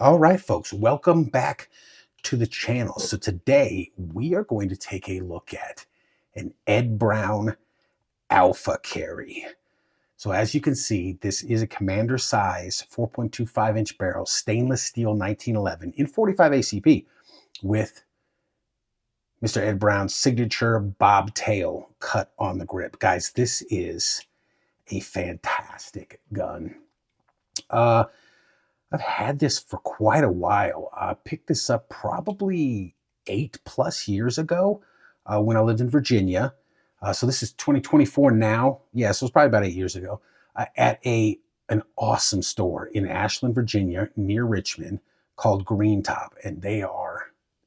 All right, folks, welcome back to the channel. So today we are going to take a look at an Ed Brown Alpha Carry. So as you can see, this is a commander size 4.25-inch barrel, stainless steel 1911 in 45 ACP with Mr. Ed Brown's signature bobtail cut on the grip. Guys, this is a fantastic gun. I've had this for quite a while. I picked this up probably 8+ years ago when I lived in Virginia. So this is 2024 now. Yeah, so it's probably about 8 years ago at an awesome store in Ashland, Virginia, near Richmond called Green Top. And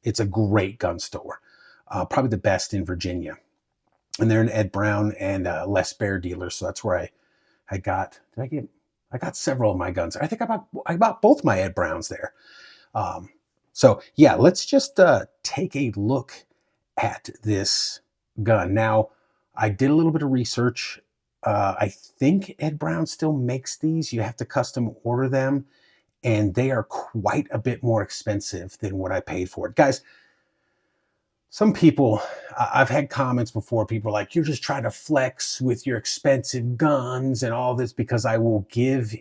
it's a great gun store, probably the best in Virginia. And they're an Ed Brown and Les Bear dealer. So that's where I got, I got several of my guns. I think I bought both my Ed Browns there. So yeah, let's just take a look at this gun. Now, I did a little bit of research. I think Ed Brown still makes these. You have to custom order them, and they are quite a bit more expensive than what I paid for it. Guys, some people, I've had comments before, people are like, you're just trying to flex with your expensive guns and all this, because I will give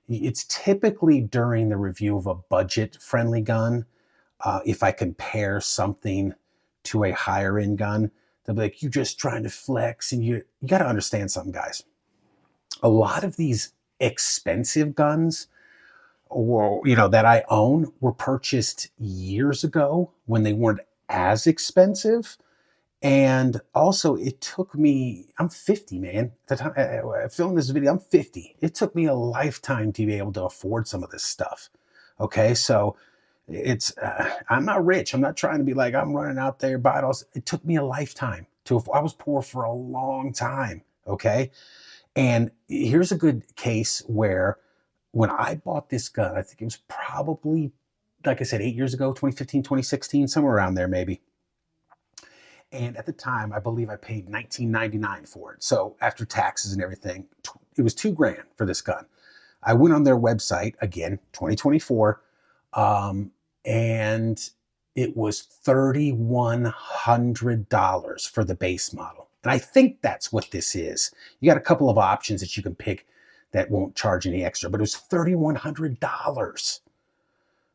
it's typically during the review of a budget-friendly gun. If I compare something to a higher-end gun, they'll be like, you're just trying to flex. And you got to understand something, guys. A lot of these expensive guns that I own were purchased years ago when they weren't as expensive. And also it took me, I'm 50, man. At the time I filmed this video, I'm 50. It took me a lifetime to be able to afford some of this stuff. Okay. So I'm not rich. I'm not trying to be like, I'm running out there buying all. It took me a lifetime I was poor for a long time. Okay. And here's a good case where when I bought this gun, I think it was probably, like I said, 8 years ago, 2015, 2016, somewhere around there, maybe. And at the time, I believe I paid $19.99 for it. So after taxes and everything, it was $2,000 for this gun. I went on their website, again, 2024, and it was $3,100 for the base model. And I think that's what this is. You got a couple of options that you can pick that won't charge any extra, but it was $3,100.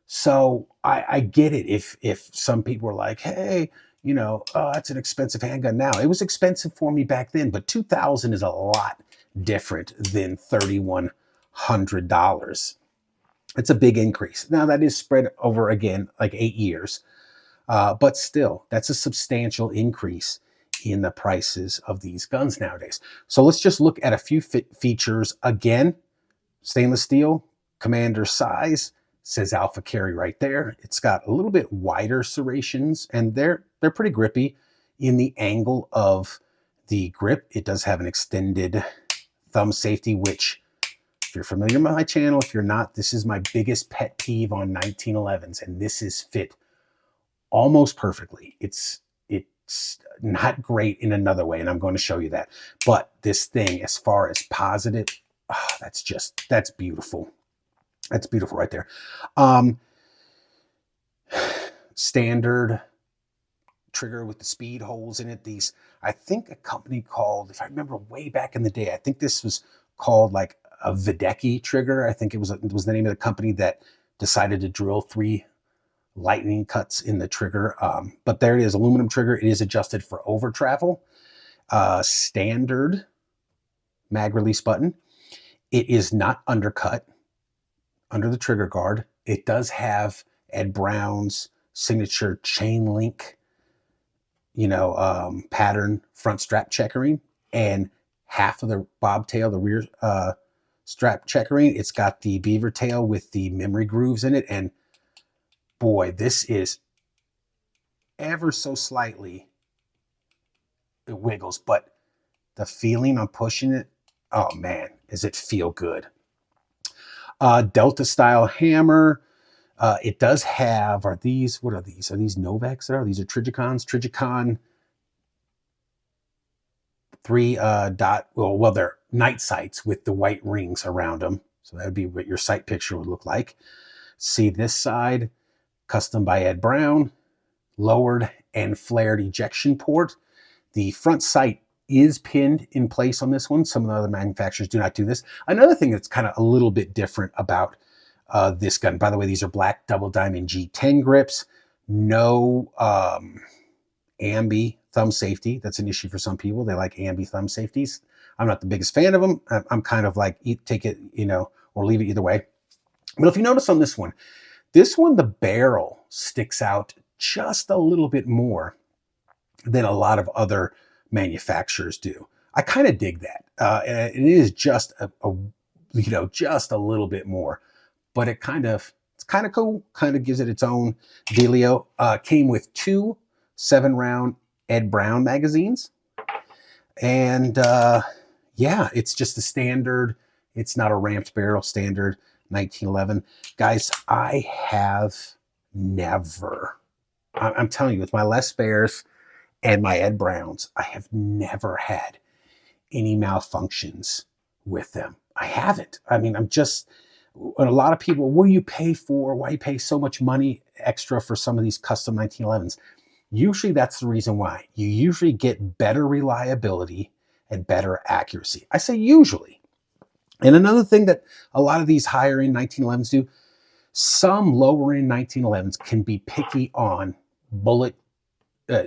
So I get it if some people are like, hey, that's an expensive handgun now. It was expensive for me back then, but $2,000 is a lot different than $3,100. It's a big increase. Now that is spread over, again, like 8 years, but still, that's a substantial increase in the prices of these guns nowadays. So let's just look at a few features. Again, stainless steel, commander size, says Alpha Carry right there. It's got a little bit wider serrations, and they're pretty grippy. In the angle of the grip, it does have an extended thumb safety, which, if you're familiar with my channel, if you're not, this is my biggest pet peeve on 1911s, and this is fit almost perfectly. It's not great in another way, and I'm going to show you that. But this thing, as far as positive, that's beautiful. That's beautiful right there. Standard trigger with the speed holes in it. These, I think a company called, if I remember way back in the day, I think this was called like a Videcki trigger. I think it was the name of the company that decided to drill 3 lightning cuts in the trigger. But there it is, aluminum trigger. It is adjusted for over travel. Standard mag release button. It is not undercut under the trigger guard. It does have Ed Brown's signature chain link, pattern front strap checkering, and half of the bobtail, the rear strap checkering. It's got the beaver tail with the memory grooves in it, and boy, this is ever so slightly, it wiggles, but the feeling on pushing it, oh man, does it feel good. Delta style hammer. It does have, what are these? Are these Novaks? These are Trigicons. Trigicon 3 they're night sights with the white rings around them. So that would be what your sight picture would look like. See this side, custom by Ed Brown, lowered and flared ejection port. The front sight is pinned in place on this one. Some of the other manufacturers do not do this. Another thing that's kind of a little bit different about this gun, by the way, these are black double diamond G10 grips. No ambi thumb safety. That's an issue for some people. They like ambi thumb safeties. I'm not the biggest fan of them. I'm kind of like, take it, or leave it either way. But if you notice on this one, the barrel sticks out just a little bit more than a lot of other manufacturers do. I kind of dig that. And it is just just a little bit more, but it's kind of cool. Kind of gives it its own dealio. Came with 2 7-round Ed Brown magazines, and yeah, it's just a standard. It's not a ramped barrel, standard 1911. Guys, I have never, I'm telling you, with my Les Bears and my Ed Browns, I have never had any malfunctions with them. I haven't. I mean, and a lot of people, what do you pay for? Why do you pay so much money extra for some of these custom 1911s? Usually that's the reason why. You usually get better reliability and better accuracy. I say usually. And another thing that a lot of these higher end 1911s do, some lower end 1911s can be picky on bullet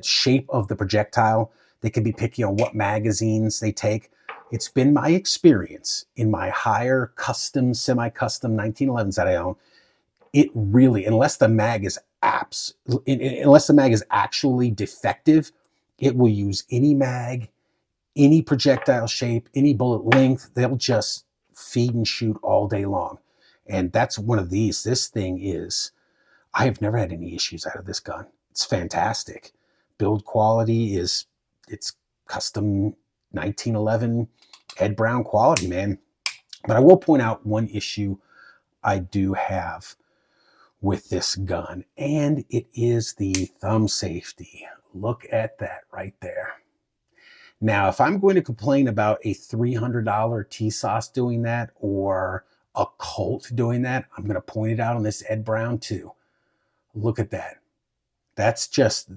shape of the projectile. They can be picky on what magazines they take. It's been my experience in my higher custom, semi-custom 1911s that I own, it really, unless the mag is actually defective, it will use any mag, any projectile shape, any bullet length. They'll just feed and shoot all day long. And that's one of these. This thing is, I have never had any issues out of this gun. It's fantastic. Build quality it's custom 1911 Ed Brown quality, man. But I will point out one issue I do have with this gun, and it is the thumb safety. Look at that right there. Now, if I'm going to complain about a $300 TSOS doing that or a Colt doing that, I'm going to point it out on this Ed Brown too. Look at that. That's just,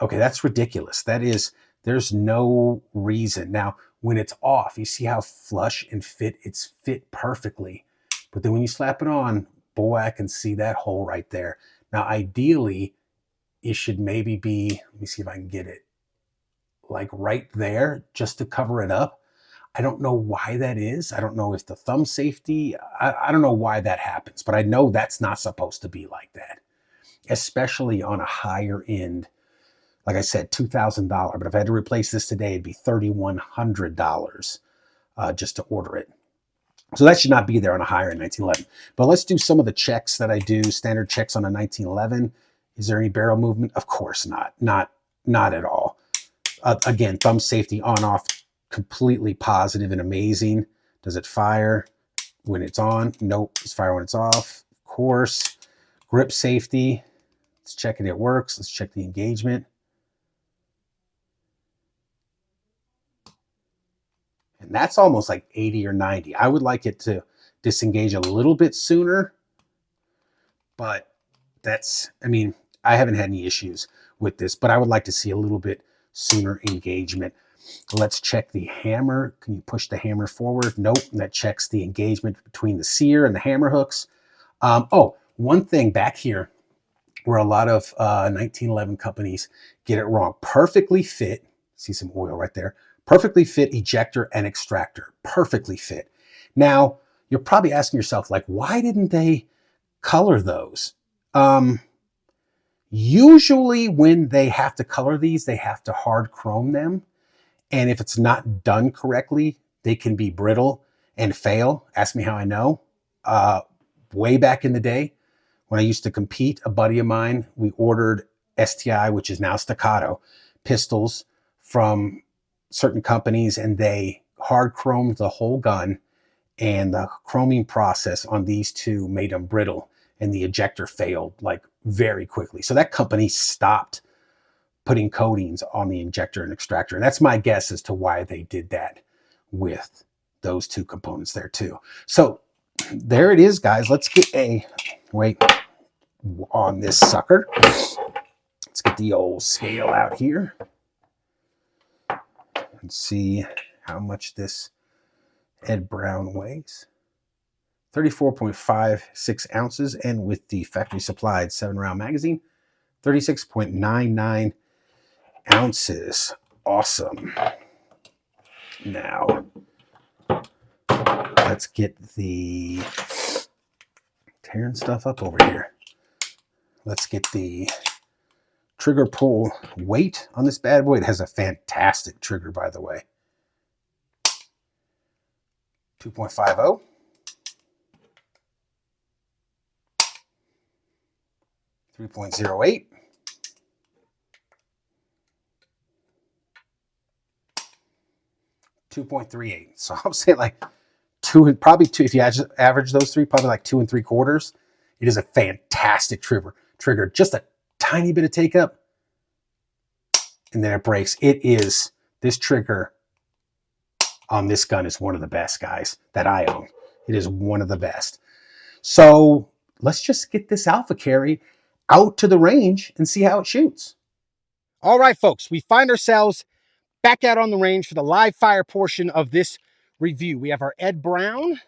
okay, that's ridiculous. There's no reason. Now, when it's off, you see how flush and fit, it's fit perfectly. But then when you slap it on, boy, I can see that hole right there. Now, ideally, it should maybe be, let me see if I can get it, like right there, just to cover it up. I don't know why that is. I don't know if the thumb safety, I don't know why that happens, but I know that's not supposed to be like that, especially on a higher end. Like I said, $2,000, but if I had to replace this today, it'd be $3,100 just to order it. So that should not be there on a higher end 1911. But let's do some of the checks that I do, standard checks on a 1911. Is there any barrel movement? Of course not. Not at all. Again, thumb safety on, off, completely positive and amazing. Does it fire when it's on? Nope. It's fire when it's off. Of course. Grip safety. Let's check it works. Let's check the engagement. And that's almost like 80 or 90. I would like it to disengage a little bit sooner, but that's, I mean, I haven't had any issues with this, but I would like to see a little bit sooner engagement. Let's check the hammer. Can you push the hammer forward? Nope. That checks the engagement between the sear and the hammer hooks. Oh, one thing back here where a lot of 1911 companies get it wrong. Perfectly fit. See some oil right there. Perfectly fit ejector and extractor. Perfectly fit. Now, you're probably asking yourself, like, why didn't they color those? Usually when they have to color these, they have to hard chrome them. And if it's not done correctly, they can be brittle and fail. Ask me how I know. Way back in the day, when I used to compete, a buddy of mine, we ordered STI, which is now Staccato, pistols from certain companies, and they hard chromed the whole gun, and the chroming process on these two made them brittle, and the ejector failed like very quickly. So that company stopped putting coatings on the injector and extractor. And that's my guess as to why they did that with those two components there too. So there it is, guys. Let's get a wait on this sucker. Let's get the old scale out here and see how much this Ed Brown weighs. 34.56 ounces, and with the factory supplied 7-round magazine, 36.99 ounces. Awesome. Now, let's get the tearing stuff up over here. Let's get the trigger pull weight on this bad boy. It has a fantastic trigger, by the way. 2.50. 3.08. 2.38. So I'm saying like probably two, if you average those three, probably like 2 3/4. It is a fantastic trigger. Just a tiny bit of take up, and then it breaks. This trigger on this gun is one of the best, guys, that I own. It is one of the best. So let's just get this alpha carry out to the range and see how it shoots. All right, folks, we find ourselves back out on the range for the live fire portion of this review. We have our Ed Brown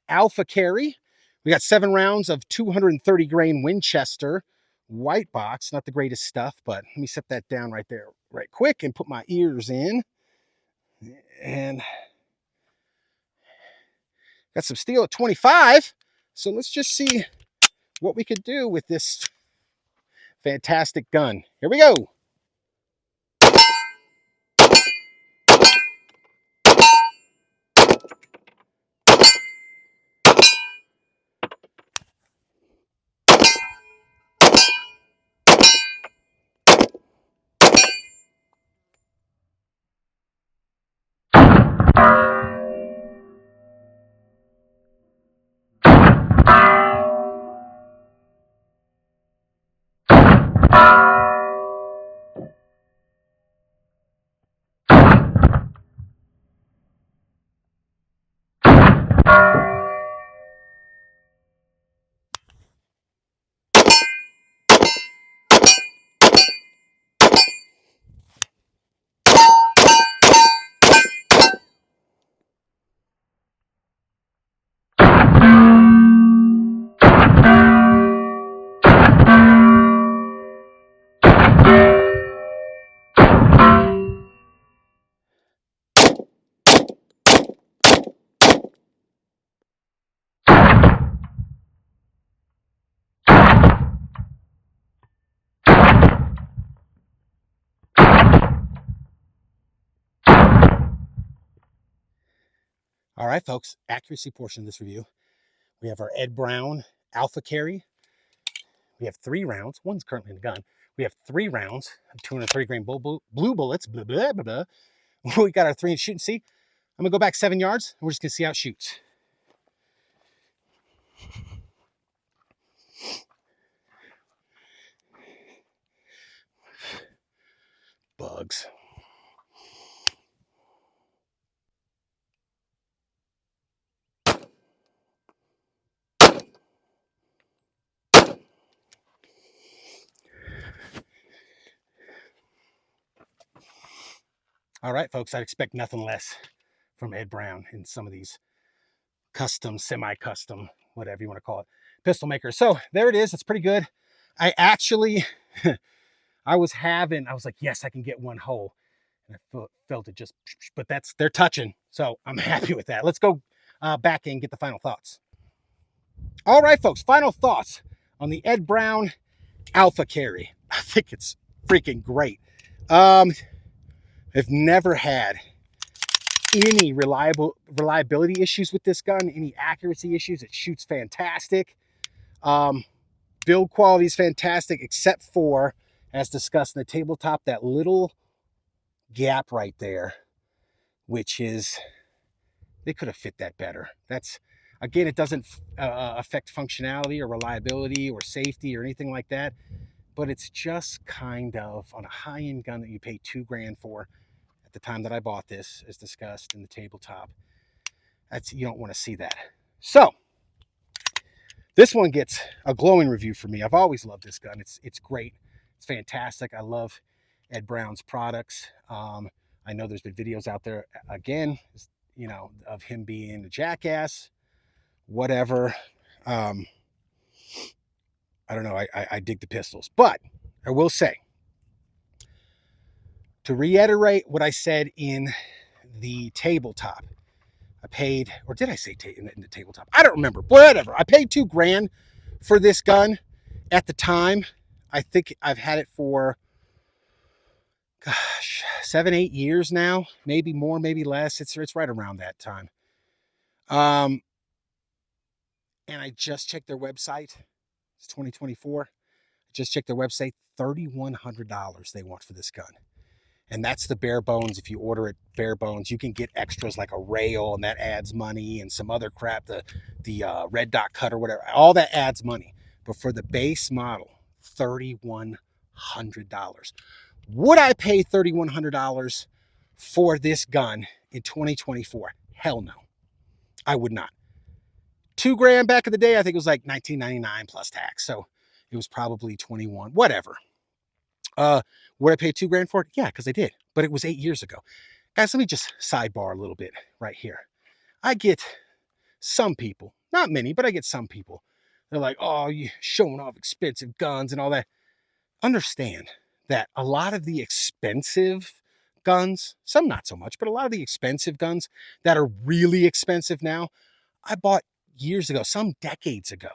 alpha carry. We got 7 rounds of 230 grain Winchester white box. Not the greatest stuff, but let me set that down right there right quick and put my ears in. And got some steel at 25. So let's just see what we could do with this fantastic gun. Here we go. All right, folks, accuracy portion of this review. We have our Ed Brown alpha carry. We have 3 rounds. One's currently in the gun. We have 3 rounds of 230 grain blue bullets. Blah, blah, blah, blah. We got our 3-inch shoot and see. I'm going to go back 7 yards, and we're just going to see how it shoots. Bugs. All right, folks, I'd expect nothing less from Ed Brown in some of these custom, semi-custom, whatever you want to call it, pistol makers. So there it is. It's pretty good. I actually, I was like, yes, I can get one hole. And I felt it just, but they're touching. So I'm happy with that. Let's go back and get the final thoughts. All right, folks, final thoughts on the Ed Brown alpha carry. I think it's freaking great. I've never had any reliability issues with this gun, any accuracy issues. It shoots fantastic. Build quality is fantastic, except for, as discussed in the tabletop, that little gap right there, which is, they could have fit that better. That's, again, it doesn't affect functionality or reliability or safety or anything like that, but it's just kind of on a high-end gun that you pay $2,000 for at the time that I bought this, as discussed in the tabletop. You don't want to see that. So This one gets a glowing review from me. I've always loved this gun. It's great. It's fantastic. I love Ed Brown's products. I know there's been videos out there, again, you know, of him being a jackass, whatever. I don't know. I dig the pistols. But I will say, to reiterate what I said in the tabletop, I paid, or did I say in the tabletop? I don't remember. Whatever. I paid $2,000 for this gun at the time. I think I've had it for, gosh, 7-8 years now, maybe more, maybe less. It's right around that time. And I just checked their website. It's 2024. I just checked their website. $3,100 they want for this gun. And that's the bare bones. If you order it bare bones, you can get extras like a rail, and that adds money, and some other crap, the red dot cutter, whatever. All that adds money. But for the base model, $3,100. Would I pay $3,100 for this gun in 2024? Hell no. I would not. $2,000 back in the day, I think it was like $19.99 plus tax. So it was probably 21, whatever. Would I pay $2,000 for it? Yeah, because I did. But it was 8 years ago. Guys, let me just sidebar a little bit right here. I get some people, not many, but I get some people. They're like, oh, you showing off expensive guns and all that. Understand that a lot of the expensive guns, some not so much, but a lot of the expensive guns that are really expensive now, I bought years ago, some decades ago.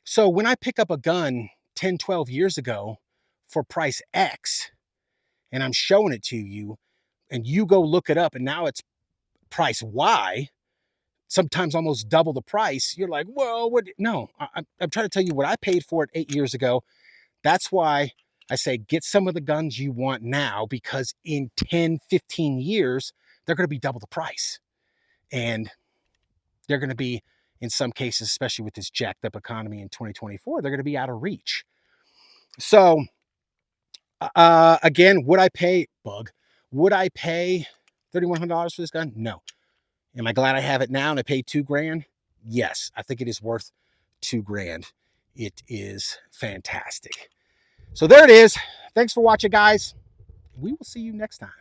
So when I pick up a gun 10, 12 years ago for price X, and I'm showing it to you, and you go look it up, and now it's price Y, sometimes almost double the price, you're like, whoa, what? No, I'm trying to tell you what I paid for it 8 years ago. That's why I say get some of the guns you want now, because in 10, 15 years, they're going to be double the price. And they're going to be, in some cases, especially with this jacked up economy in 2024, they're going to be out of reach. So, again, would I pay $3,100 for this gun? No. Am I glad I have it now and I paid $2,000? Yes, I think it is worth $2,000. It is fantastic. So there it is. Thanks for watching, guys. We will see you next time.